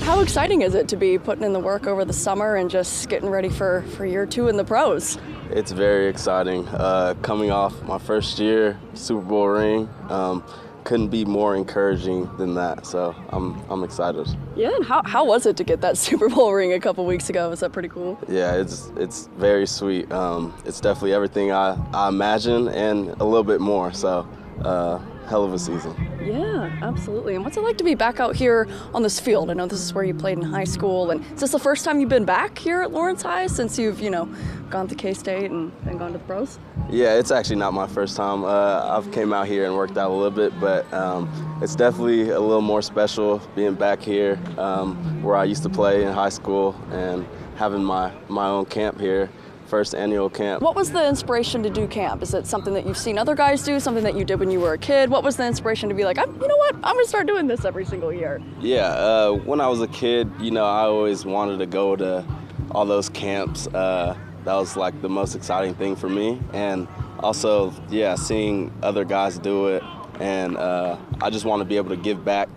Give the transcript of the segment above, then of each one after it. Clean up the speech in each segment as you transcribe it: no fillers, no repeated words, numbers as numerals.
How exciting is it to be putting in the work over the summer and just getting ready for year 2 in the pros? It's very exciting. Coming off my first year Super Bowl ring, couldn't be more encouraging than that. So I'm excited. Yeah, and how was it to get that Super Bowl ring a couple weeks ago? Was that pretty cool? Yeah, it's very sweet. It's definitely everything I imagined and a little bit more. So hell of a season. Yeah, absolutely. And what's it like to be back out here on this field? I know this is where you played in high school, and is this the first time you've been back here at Lawrence High since you've, gone to K-State and gone to the pros? Yeah, it's actually not my first time. I've came out here and worked out a little bit, but it's definitely a little more special being back here where I used to play in high school and having my own camp here. First annual camp. What was the inspiration to do camp? Is it something that you've seen other guys do, something that you did when you were a kid? What was the inspiration to be like, you know what, I'm gonna start doing this every single year? Yeah, when I was a kid, I always wanted to go to all those camps. That was like the most exciting thing for me. And also, seeing other guys do it. And I just want to be able to give back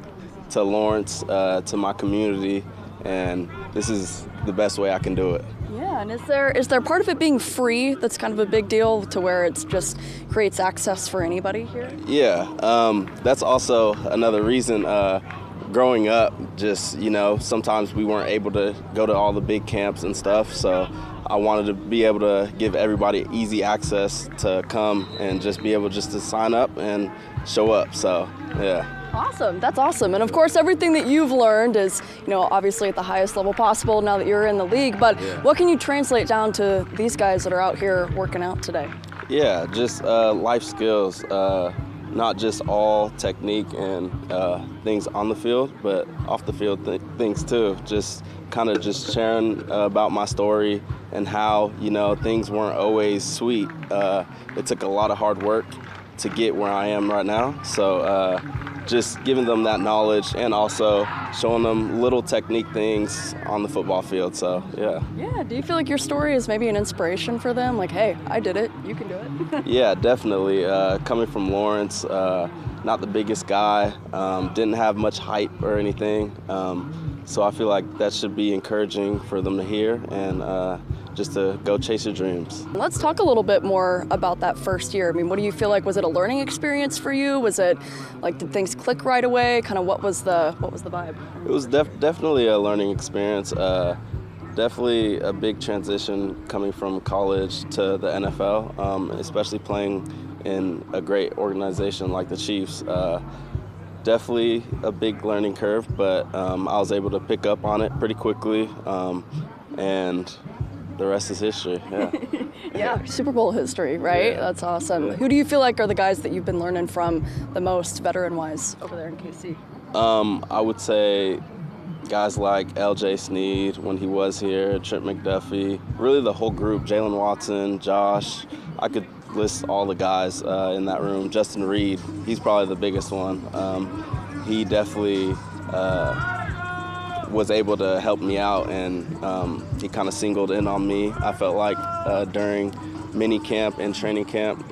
to Lawrence, to my community. And this is the best way I can do it. Yeah, and is there part of it being free that's kind of a big deal to where it's just creates access for anybody here? Yeah, that's also another reason. Growing up, just, sometimes we weren't able to go to all the big camps and stuff, so I wanted to be able to give everybody easy access to come and just be able just to sign up and show up, so yeah. Awesome, that's awesome. And of course, everything that you've learned is, obviously at the highest level possible now that you're in the league, but what can you translate down to these guys that are out here working out today? Yeah, just life skills, not just all technique and things on the field, but off the field things too. Just kind of just sharing about my story and how, things weren't always sweet. It took a lot of hard work to get where I am right now. So just giving them that knowledge and also showing them little technique things on the football field. So, yeah. Yeah, do you feel like your story is maybe an inspiration for them? Like, hey, I did it, you can do it. Yeah, definitely. Coming from Lawrence, not the biggest guy, didn't have much hype or anything. So I feel like that should be encouraging for them to hear and just to go chase your dreams. Let's talk a little bit more about that first year. I mean, what do you feel like? Was it a learning experience for you? Was it like, did things click right away? Kind of what was the vibe? It was definitely a learning experience. Definitely a big transition coming from college to the NFL, especially playing in a great organization like the Chiefs. Definitely a big learning curve, but I was able to pick up on it pretty quickly, and the rest is history. Yeah. Yeah, Super Bowl history, right? Yeah. That's awesome. Yeah. Who do you feel like are the guys that you've been learning from the most, veteran-wise, over there in KC? I would say guys like L.J. Sneed when he was here, Trent McDuffie, really the whole group, Jalen Watson, Josh. I could list all the guys in that room. Justin Reed, he's probably the biggest one. He definitely was able to help me out, and he kind of singled in on me. I felt like during mini camp and training camp,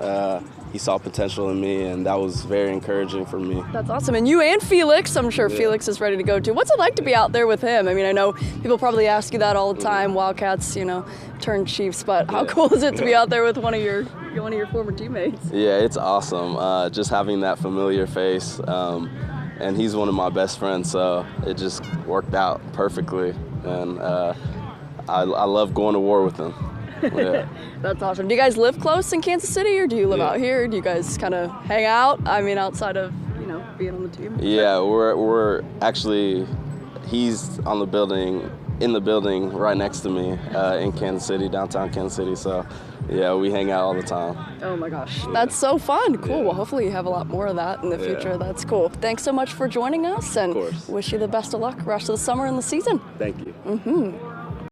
he saw potential in me, and that was very encouraging for me. That's awesome. And you and Felix, I'm sure Felix is ready to go too. What's it like to be out there with him? I mean, I know people probably ask you that all the time, Wildcats, turned Chiefs, but how cool is it to be out there with one of your former teammates? Yeah, it's awesome. Just having that familiar face. And he's one of my best friends, so it just worked out perfectly. And I love going to war with him. Yeah. That's awesome. Do you guys live close in Kansas City, or do you live out here? Do you guys kind of hang out? I mean, outside of, being on the team? Yeah, we're actually, he's in the building right next to me in Kansas City, downtown Kansas City. So, yeah, we hang out all the time. Oh my gosh, that's so fun. Cool. Well, hopefully you have a lot more of that in the future. That's cool. Thanks so much for joining us, and wish you the best of luck rest of the summer and the season. Thank you.